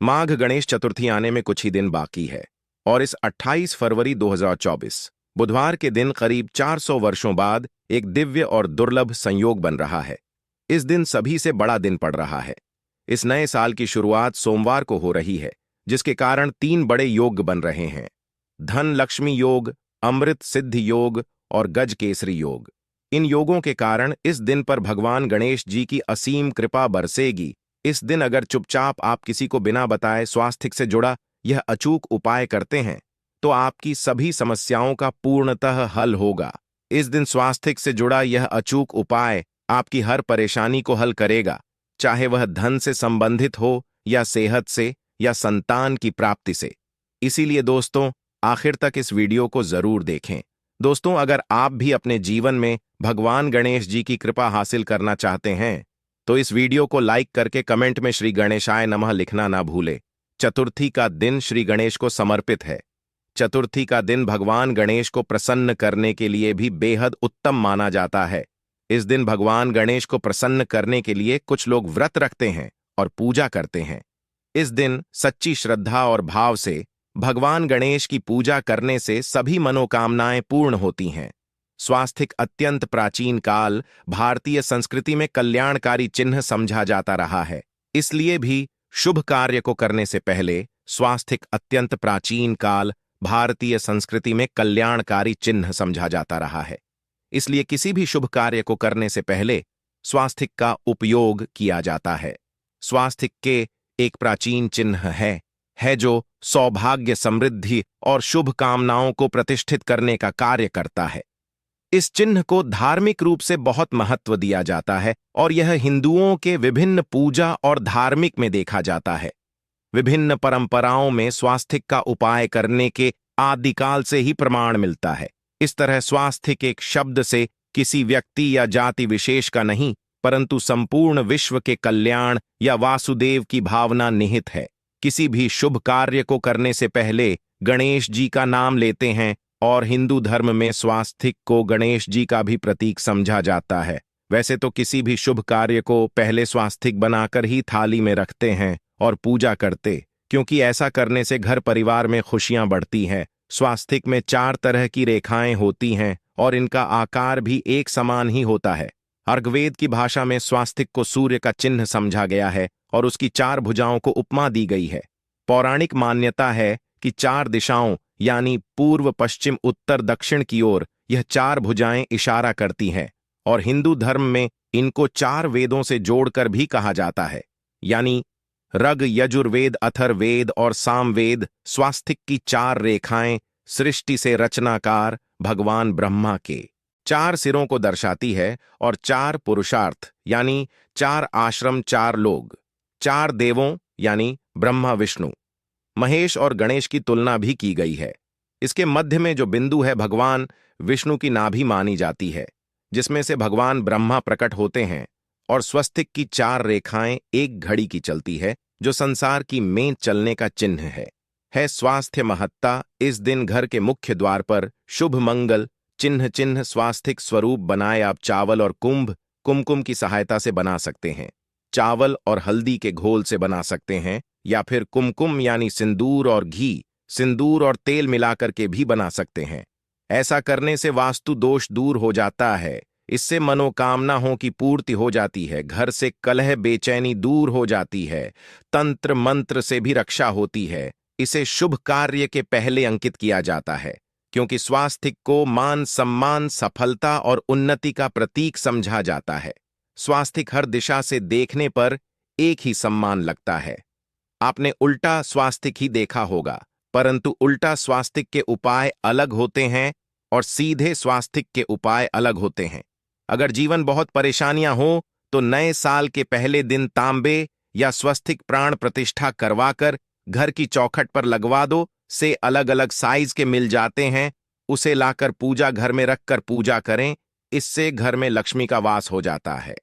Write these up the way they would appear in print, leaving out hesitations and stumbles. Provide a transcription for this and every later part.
माघ गणेश चतुर्थी आने में कुछ ही दिन बाकी है और इस 28 फरवरी 2024 बुधवार के दिन करीब 400 वर्षों बाद एक दिव्य और दुर्लभ संयोग बन रहा है। इस दिन सभी से बड़ा दिन पड़ रहा है। इस नए साल की शुरुआत सोमवार को हो रही है, जिसके कारण 3 बड़े योग बन रहे हैं: धन लक्ष्मी योग, अमृत सिद्धि योग और गज केसरी योग। इन योगों के कारण इस दिन पर भगवान गणेश जी की असीम कृपा बरसेगी। इस दिन अगर चुपचाप आप किसी को बिना बताए स्वास्थ्य से जुड़ा यह अचूक उपाय करते हैं तो आपकी सभी समस्याओं का पूर्णतः हल होगा। इस दिन स्वास्थ्य से जुड़ा यह अचूक उपाय आपकी हर परेशानी को हल करेगा, चाहे वह धन से संबंधित हो या सेहत से या संतान की प्राप्ति से। इसीलिए दोस्तों, आखिर तक इस वीडियो को जरूर देखें। दोस्तों, अगर आप भी अपने जीवन में भगवान गणेश जी की कृपा हासिल करना चाहते हैं तो इस वीडियो को लाइक करके कमेंट में श्री गणेशाय नमः लिखना ना भूले। चतुर्थी का दिन श्री गणेश को समर्पित है। चतुर्थी का दिन भगवान गणेश को प्रसन्न करने के लिए भी बेहद उत्तम माना जाता है। इस दिन भगवान गणेश को प्रसन्न करने के लिए कुछ लोग व्रत रखते हैं और पूजा करते हैं। इस दिन सच्ची श्रद्धा और भाव से भगवान गणेश की पूजा करने से सभी मनोकामनाएं पूर्ण होती हैं। स्वास्थिक अत्यंत प्राचीन काल भारतीय संस्कृति में कल्याणकारी चिन्ह समझा जाता रहा है। इसलिए भी शुभ कार्य को करने से पहले स्वास्थिक अत्यंत प्राचीन काल भारतीय संस्कृति में कल्याणकारी चिन्ह समझा जाता रहा है। इसलिए किसी भी शुभ कार्य को करने से पहले स्वास्थिक का उपयोग किया जाता है। स्वास्थिक के एक प्राचीन चिन्ह है जो सौभाग्य, समृद्धि और शुभ कामनाओं को प्रतिष्ठित करने का कार्य करता है। इस चिन्ह को धार्मिक रूप से बहुत महत्व दिया जाता है और यह हिंदुओं के विभिन्न पूजा और धार्मिक में देखा जाता है। विभिन्न परंपराओं में स्वास्थिक का उपाय करने के आदिकाल से ही प्रमाण मिलता है। इस तरह स्वास्थिक एक शब्द से किसी व्यक्ति या जाति विशेष का नहीं, परंतु संपूर्ण विश्व के कल्याण या वासुदेव की भावना निहित है। किसी भी शुभ कार्य को करने से पहले गणेश जी का नाम लेते हैं और हिंदू धर्म में स्वास्थिक को गणेश जी का भी प्रतीक समझा जाता है। वैसे तो किसी भी शुभ कार्य को पहले स्वास्थिक बनाकर ही थाली में रखते हैं और पूजा करते, क्योंकि ऐसा करने से घर परिवार में खुशियां बढ़ती हैं। स्वास्थिक में 4 तरह की रेखाएं होती हैं और इनका आकार भी एक समान ही होता है। अर्गवेद की भाषा में स्वास्थिक को सूर्य का चिन्ह समझा गया है और उसकी 4 भुजाओं को उपमा दी गई है। पौराणिक मान्यता है कि 4 दिशाओं यानी पूर्व, पश्चिम, उत्तर, दक्षिण की ओर यह 4 भुजाएं इशारा करती हैं और हिंदू धर्म में इनको 4 वेदों से जोड़कर भी कहा जाता है, यानी ऋग, यजुर्वेद, अथर्ववेद और सामवेद। स्वास्थिक की 4 रेखाएं सृष्टि से रचनाकार भगवान ब्रह्मा के 4 सिरों को दर्शाती है और 4 पुरुषार्थ यानी 4 आश्रम, 4 लोग, 4 देवों यानी ब्रह्मा, विष्णु, महेश और गणेश की तुलना भी की गई है। इसके मध्य में जो बिंदु है भगवान विष्णु की नाभि मानी जाती है, जिसमें से भगवान ब्रह्मा प्रकट होते हैं। और स्वस्तिक की 4 रेखाएं एक घड़ी की चलती है, जो संसार की में चलने का चिन्ह है। स्वास्थ्य महत्ता। इस दिन घर के मुख्य द्वार पर शुभ मंगल चिन्ह स्वास्थिक स्वरूप बनाए आप चावल और कुमकुम की सहायता से बना सकते हैं। चावल और हल्दी के घोल से बना सकते हैं या फिर कुमकुम यानी सिंदूर और घी, सिंदूर और तेल मिलाकर के भी बना सकते हैं। ऐसा करने से वास्तु दोष दूर हो जाता है। इससे मनोकामनाओं की पूर्ति हो जाती है। घर से कलह, बेचैनी दूर हो जाती है। तंत्र मंत्र से भी रक्षा होती है। इसे शुभ कार्य के पहले अंकित किया जाता है, क्योंकि स्वास्थिक को मान, सम्मान, सफलता और उन्नति का प्रतीक समझा जाता है। स्वास्थिक हर दिशा से देखने पर एक ही सम्मान लगता है। आपने उल्टा स्वास्थिक ही देखा होगा, परंतु उल्टा स्वास्थिक के उपाय अलग होते हैं और सीधे स्वास्थिक के उपाय अलग होते हैं। अगर जीवन बहुत परेशानियां हो तो नए साल के पहले दिन तांबे या स्वस्तिक प्राण प्रतिष्ठा करवाकर घर की चौखट पर लगवा दो। से अलग अलग साइज के मिल जाते हैं, उसे लाकर पूजा घर में रखकर पूजा करें। इससे घर में लक्ष्मी का वास हो जाता है।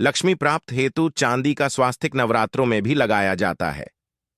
लक्ष्मी प्राप्त हेतु चांदी का स्वास्तिक नवरात्रों में भी लगाया जाता है,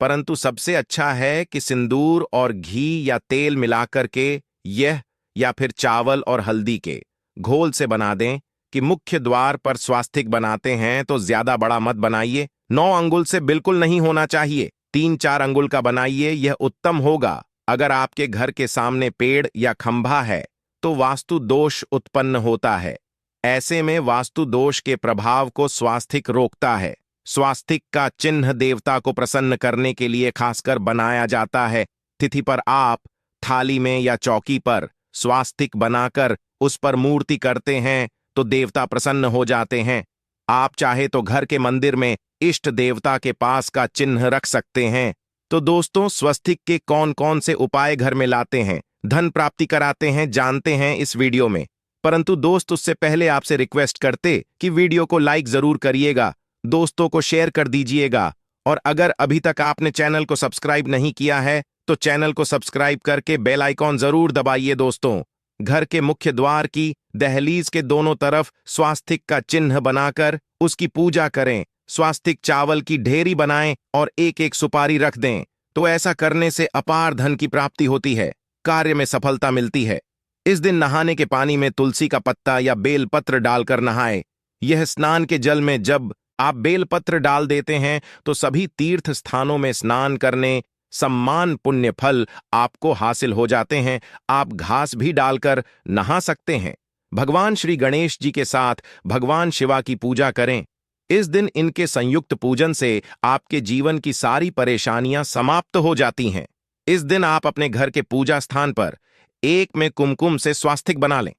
परंतु सबसे अच्छा है कि सिंदूर और घी या तेल मिलाकर के यह या फिर चावल और हल्दी के घोल से बना दें। कि मुख्य द्वार पर स्वास्तिक बनाते हैं तो ज्यादा बड़ा मत बनाइए, 9 अंगुल से बिल्कुल नहीं होना चाहिए। 3-4 अंगुल का बनाइए, यह उत्तम होगा। अगर आपके घर के सामने पेड़ या खंभा है तो वास्तु दोष उत्पन्न होता है। ऐसे में वास्तु दोष के प्रभाव को स्वास्तिक रोकता है। स्वास्तिक का चिन्ह देवता को प्रसन्न करने के लिए खासकर बनाया जाता है। तिथि पर आप थाली में या चौकी पर स्वास्तिक बनाकर उस पर मूर्ति करते हैं तो देवता प्रसन्न हो जाते हैं। आप चाहे तो घर के मंदिर में इष्ट देवता के पास का चिन्ह रख सकते हैं। तो दोस्तों, स्वस्तिक के कौन कौन से उपाय घर में लाते हैं, धन प्राप्ति कराते हैं, जानते हैं इस वीडियो में। परंतु दोस्त, उससे पहले आपसे रिक्वेस्ट करते कि वीडियो को लाइक जरूर करिएगा, दोस्तों को शेयर कर दीजिएगा, और अगर अभी तक आपने चैनल को सब्सक्राइब नहीं किया है तो चैनल को सब्सक्राइब करके बेल आइकॉन जरूर दबाइए। दोस्तों, घर के मुख्य द्वार की दहलीज के दोनों तरफ स्वास्तिक का चिन्ह बनाकर उसकी पूजा करें। स्वास्तिक चावल की ढेरी बनाएं और एक एक सुपारी रख दें। तो ऐसा करने से अपार धन की प्राप्ति होती है, कार्य में सफलता मिलती है। इस दिन नहाने के पानी में तुलसी का पत्ता या बेलपत्र डालकर नहाएं। यह स्नान के जल में जब आप बेलपत्र डाल देते हैं तो सभी तीर्थ स्थानों में स्नान करने सम्मान पुण्य फल आपको हासिल हो जाते हैं। आप घास भी डालकर नहा सकते हैं। भगवान श्री गणेश जी के साथ भगवान शिवा की पूजा करें। इस दिन इनके संयुक्त पूजन से आपके जीवन की सारी परेशानियां समाप्त हो जाती हैं। इस दिन आप अपने घर के पूजा स्थान पर एक में कुमकुम से स्वास्तिक बना लें।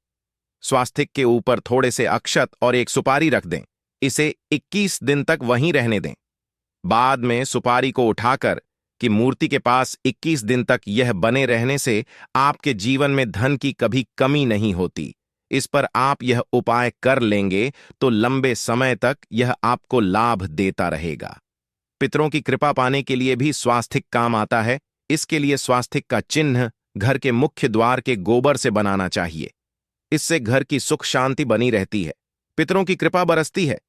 स्वास्तिक के ऊपर थोड़े से अक्षत और एक सुपारी रख दें। इसे 21 दिन तक वहीं रहने दें। बाद में सुपारी को उठाकर कि मूर्ति के पास 21 दिन तक यह बने रहने से आपके जीवन में धन की कभी कमी नहीं होती। इस पर आप यह उपाय कर लेंगे तो लंबे समय तक यह आपको लाभ देता रहेगा। पितरों की कृपा पाने के लिए भी स्वास्तिक काम आता है। इसके लिए स्वास्तिक का चिन्ह घर के मुख्य द्वार के गोबर से बनाना चाहिए। इससे घर की सुख शांति बनी रहती है, पितरों की कृपा बरसती है।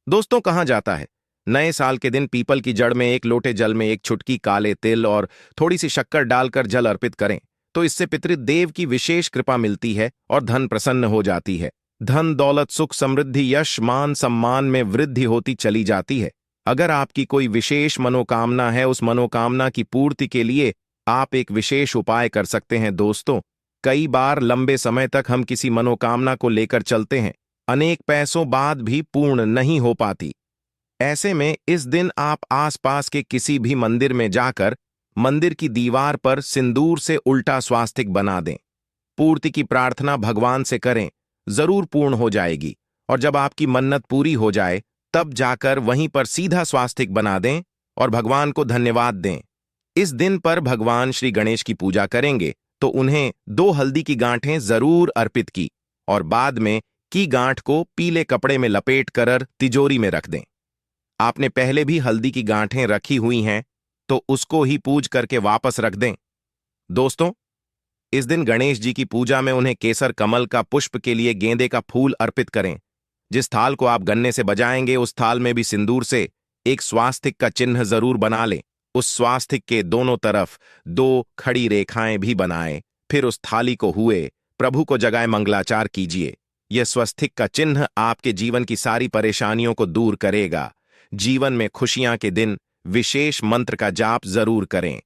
दोस्तों, कहा जाता है नए साल के दिन पीपल की जड़ में एक लोटे जल में एक चुटकी काले तिल और थोड़ी सी शक्कर डालकर जल अर्पित करें तो इससे पितृदेव की विशेष कृपा मिलती है और धन प्रसन्न हो जाती है। धन दौलत सुख समृद्धि यश मान सम्मान में वृद्धि होती चली जाती है। अगर आपकी कोई विशेष मनोकामना है, उस मनोकामना की पूर्ति के लिए आप एक विशेष उपाय कर सकते हैं। दोस्तों, कई बार लंबे समय तक हम किसी मनोकामना को लेकर चलते हैं, अनेक पैसों बाद भी पूर्ण नहीं हो पाती। ऐसे में इस दिन आप आसपास के किसी भी मंदिर में जाकर मंदिर की दीवार पर सिंदूर से उल्टा स्वास्तिक बना दें। पूर्ति की प्रार्थना भगवान से करें, जरूर पूर्ण हो जाएगी। और जब आपकी मन्नत पूरी हो जाए तब जाकर वहीं पर सीधा स्वास्तिक बना दें और भगवान को धन्यवाद दें। इस दिन पर भगवान श्री गणेश की पूजा करेंगे तो उन्हें 2 हल्दी की गांठें जरूर अर्पित की और बाद में की गांठ को पीले कपड़े में लपेट कर तिजोरी में रख दें। आपने पहले भी हल्दी की गांठें रखी हुई हैं तो उसको ही पूज करके वापस रख दें। दोस्तों, इस दिन गणेश जी की पूजा में उन्हें केसर कमल का पुष्प के लिए गेंदे का फूल अर्पित करें। जिस थाल को आप गन्ने से बजाएंगे उस थाल में भी सिंदूर से एक स्वास्तिक का चिन्ह जरूर बना लें। उस स्वास्तिक के दोनों तरफ 2 खड़ी रेखाएं भी बनाएं। फिर उस थाली को हुए प्रभु को जगाए मंगलाचार कीजिए। यह स्वास्तिक का चिन्ह आपके जीवन की सारी परेशानियों को दूर करेगा। जीवन में खुशियां के दिन विशेष मंत्र का जाप जरूर करें।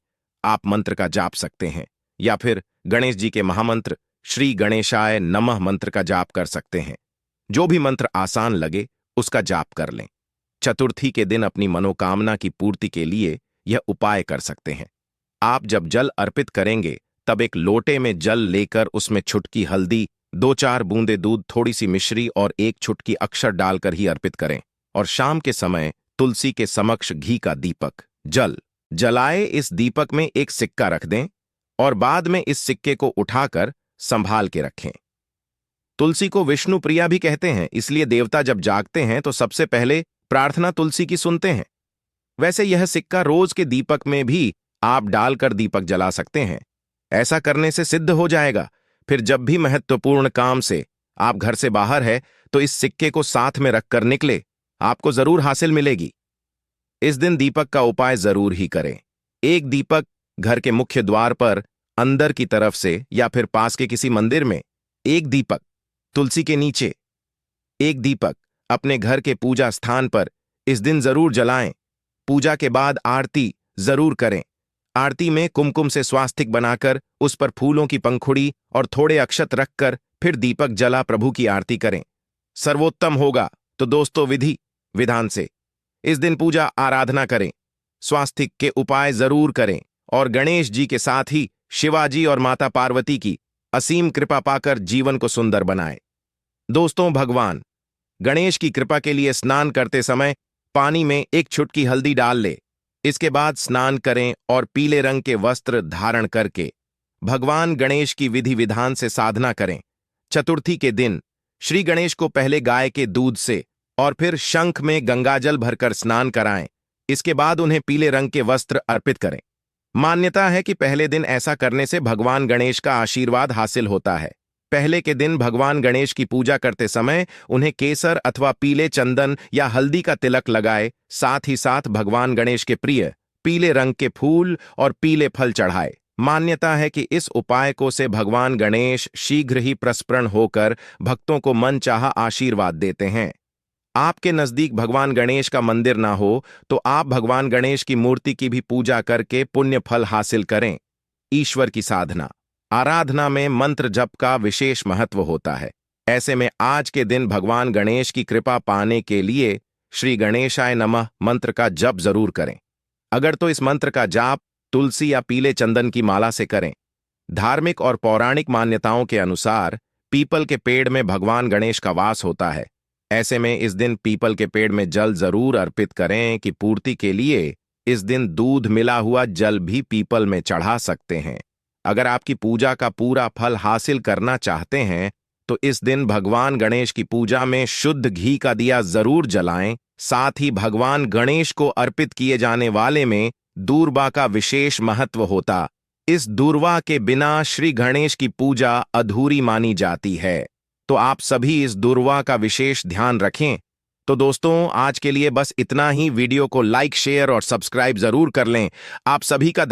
आप मंत्र का जाप सकते हैं या फिर गणेश जी के महामंत्र श्री गणेशाय नमः मंत्र का जाप कर सकते हैं। जो भी मंत्र आसान लगे उसका जाप कर लें। चतुर्थी के दिन अपनी मनोकामना की पूर्ति के लिए यह उपाय कर सकते हैं। आप जब जल अर्पित करेंगे तब एक लोटे में जल लेकर उसमें छुटकी हल्दी, 2-4 बूंदे दूध, थोड़ी सी मिश्री और 1 छुटकी अक्षर डालकर ही अर्पित करें। और शाम के समय तुलसी के समक्ष घी का दीपक जल जलाए। इस दीपक में एक सिक्का रख दें और बाद में इस सिक्के को उठाकर संभाल के रखें। तुलसी को विष्णु प्रिया भी कहते हैं, इसलिए देवता जब जागते हैं तो सबसे पहले प्रार्थना तुलसी की सुनते हैं। वैसे यह सिक्का रोज के दीपक में भी आप डालकर दीपक जला सकते हैं। ऐसा करने से सिद्ध हो जाएगा। फिर जब भी महत्वपूर्ण काम से आप घर से बाहर है तो इस सिक्के को साथ में रखकर निकले, आपको जरूर हासिल मिलेगी। इस दिन दीपक का उपाय जरूर ही करें। एक दीपक घर के मुख्य द्वार पर अंदर की तरफ से या फिर पास के किसी मंदिर में, एक दीपक तुलसी के नीचे, एक दीपक अपने घर के पूजा स्थान पर इस दिन जरूर जलाएं। पूजा के बाद आरती जरूर करें। आरती में कुमकुम से स्वास्तिक बनाकर उस पर फूलों की पंखुड़ी और थोड़े अक्षत रखकर फिर दीपक जला प्रभु की आरती करें। सर्वोत्तम होगा तो दोस्तों विधि विधान से इस दिन पूजा आराधना करें, स्वास्तिक के उपाय जरूर करें और गणेश जी के साथ ही शिवाजी और माता पार्वती की असीम कृपा पाकर जीवन को सुंदर बनाएं। दोस्तों, भगवान गणेश की कृपा के लिए स्नान करते समय पानी में एक चुटकी हल्दी डाल ले। इसके बाद स्नान करें और पीले रंग के वस्त्र धारण करके भगवान गणेश की विधि विधान से साधना करें। चतुर्थी के दिन श्री गणेश को पहले गाय के दूध से और फिर शंख में गंगाजल भरकर स्नान कराएं। इसके बाद उन्हें पीले रंग के वस्त्र अर्पित करें। मान्यता है कि पहले दिन ऐसा करने से भगवान गणेश का आशीर्वाद हासिल होता है। पहले के दिन भगवान गणेश की पूजा करते समय उन्हें केसर अथवा पीले चंदन या हल्दी का तिलक लगाए, साथ ही साथ भगवान गणेश के प्रिय पीले रंग के फूल और पीले फल चढ़ाए। मान्यता है कि इस उपाय को से भगवान गणेश शीघ्र ही प्रसन्न होकर भक्तों को मनचाहा आशीर्वाद देते हैं। आपके नजदीक भगवान गणेश का मंदिर ना हो तो आप भगवान गणेश की मूर्ति की भी पूजा करके पुण्य फल हासिल करें। ईश्वर की साधना आराधना में मंत्र जप का विशेष महत्व होता है। ऐसे में आज के दिन भगवान गणेश की कृपा पाने के लिए श्री गणेशाय नमः मंत्र का जप जरूर करें। अगर तो इस मंत्र का जाप तुलसी या पीले चंदन की माला से करें। धार्मिक और पौराणिक मान्यताओं के अनुसार पीपल के पेड़ में भगवान गणेश का वास होता है। ऐसे में इस दिन पीपल के पेड़ में जल जरूर अर्पित करें कि पूर्ति के लिए इस दिन दूध मिला हुआ जल भी पीपल में चढ़ा सकते हैं। अगर आपकी पूजा का पूरा फल हासिल करना चाहते हैं तो इस दिन भगवान गणेश की पूजा में शुद्ध घी का दिया जरूर जलाएं। साथ ही भगवान गणेश को अर्पित किए जाने वाले में दूर्वा का विशेष महत्व होता। इस दूर्वा के बिना श्री गणेश की पूजा अधूरी मानी जाती है, तो आप सभी इस दूर्वा का विशेष ध्यान रखें। तो दोस्तों, आज के लिए बस इतना ही। वीडियो को लाइक, शेयर और सब्सक्राइब जरूर कर लें। आप सभी का